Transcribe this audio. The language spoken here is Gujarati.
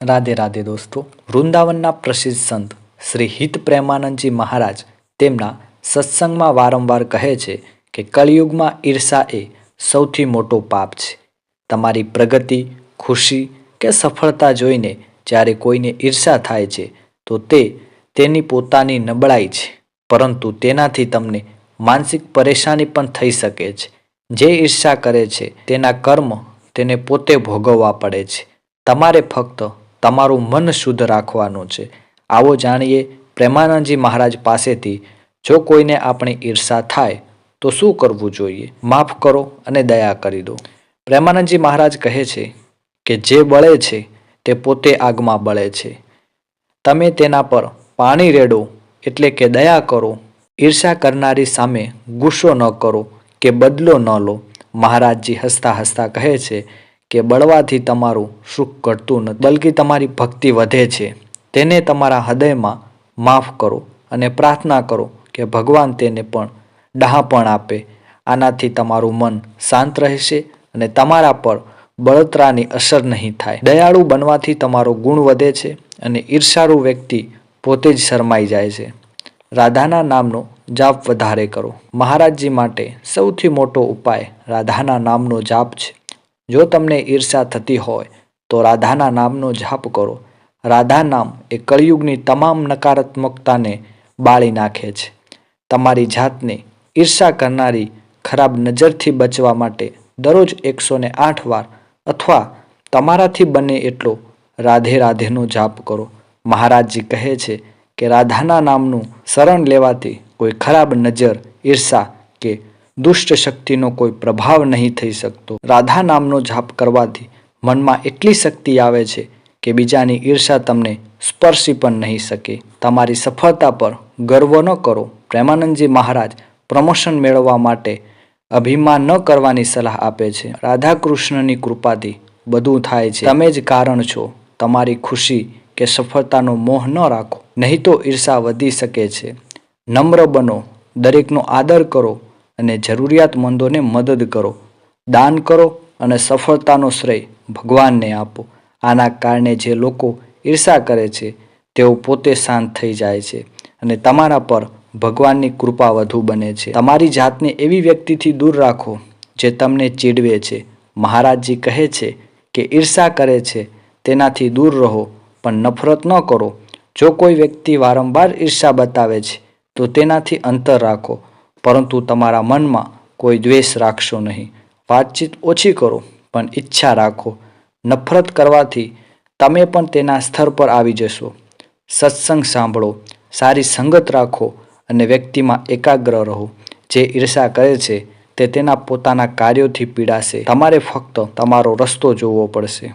રાધે રાધે દોસ્તો। વૃંદાવનના પ્રસિદ્ધ સંત શ્રી હિત પ્રેમાનંદજી મહારાજ તેમના સત્સંગમાં વારંવાર કહે છે કે કળિયુગમાં ઈર્ષા એ સૌથી મોટો પાપ છે। તમારી પ્રગતિ, ખુશી કે સફળતા જોઈને જ્યારે કોઈને ઈર્ષા થાય છે તો તે તેની પોતાની નબળાઈ છે, પરંતુ તેનાથી તમને માનસિક પરેશાની પણ થઈ શકે છે। જે ઈર્ષા કરે છે તેના કર્મ તેને પોતે ભોગવવા પડે છે। તમારે ફક્ત તમારું મન શુદ્ધ રાખવાનું છે। આવો જાણીએ પ્રેમાનંદજી મહારાજ પાસેથી જો કોઈને આપણી ઈર્ષા થાય તો શું કરવું જોઈએ? માફ કરો અને દયા કરી દો। પ્રેમાનંદજી મહારાજ કહે છે કે જે બળે છે તે પોતે આગમાં બળે છે। તમે તેના પર પાણી રેડો એટલે કે દયા કરો। ઈર્ષા કરનારી સામે ગુસ્સો ન કરો કે બદલો ન લો। મહારાજજી હસતા હસતા કહે છે કે બળવાથી તમારું સુખ ઘટતું નથી, બલકે તમારી ભક્તિ વધે છે। તેને તમારા હૃદયમાં માફ કરો અને પ્રાર્થના કરો કે ભગવાન તેને પણ ડહાપણ આપે। આનાથી તમારું મન શાંત રહેશે અને તમારા પર બળતરાની અસર નહીં થાય। દયાળુ બનવાથી તમારો ગુણ વધે છે અને ઈર્ષાળુ વ્યક્તિ પોતે જ શરમાઈ જાય છે। રાધાના નામનો જાપ વધારે કરો। મહારાજજી માટે સૌથી મોટો ઉપાય રાધાના નામનો જાપ છે। જો તમને ઈર્ષા થતી હોય તો રાધાના નામનો જાપ કરો। રાધા નામ એ કળિયુગની તમામ નકારાત્મકતાને બાળી નાખે છે। તમારી જાતને ઈર્ષા કરનારી ખરાબ નજરથી બચવા માટે દરરોજ 108 વાર અથવા તમારાથી બને એટલો રાધે રાધેનો જાપ કરો। મહારાજજી કહે છે કે રાધાના નામનું શરણ લેવાથી કોઈ ખરાબ નજર, ઈર્ષા કે દુષ્ટ શક્તિનો કોઈ પ્રભાવ નહીં થઈ શકતો। રાધા નામનો જાપ કરવાથી મનમાં એટલી શક્તિ આવે છે કે બીજાની ઈર્ષા તમને સ્પર્શી પણ નહીં શકે। તમારી સફળતા પર ગર્વ ન કરો। પ્રેમાનંદજી મહારાજ પ્રમોશન મેળવવા માટે અભિમાન ન કરવાની સલાહ આપે છે। રાધા કૃષ્ણની કૃપાથી બધું થાય છે, તમે જ કારણ છો। તમારી ખુશી કે સફળતાનો મોહ ન રાખો, નહીં તો ઈર્ષા વધી શકે છે। નમ્ર બનો, દરેકનો આદર કરો અને જરૂરિયાતમંદોને મદદ કરો। દાન કરો અને સફળતાનો શ્રેય ભગવાનને આપો। આના કારણે જે લોકો ઈર્ષા કરે છે તેઓ પોતે શાંત થઈ જાય છે અને તમારા પર ભગવાનની કૃપા વધુ બને છે। તમારી જાતને એવી વ્યક્તિથી દૂર રાખો જે તમને ચીડવે છે। મહારાજજી કહે છે કે ઈર્ષા કરે છે તેનાથી દૂર રહો, પણ નફરત ન કરો। જો કોઈ વ્યક્તિ વારંવાર ઈર્ષા બતાવે છે તો તેનાથી અંતર રાખો, પરંતુ તમારા મનમાં કોઈ દ્વેષ રાખશો નહીં। વાતચીત ઓછી કરો પણ ઈચ્છા રાખો। નફરત કરવાથી તમે પણ તેના સ્તર પર આવી જશો। સત્સંગ સાંભળો, સારી સંગત રાખો અને વ્યક્તિમાં એકાગ્ર રહો। જે ઈર્ષા કરે છે તે તેના પોતાના કાર્યોથી પીડાશે। તમારે ફક્ત તમારો રસ્તો જોવો પડશે।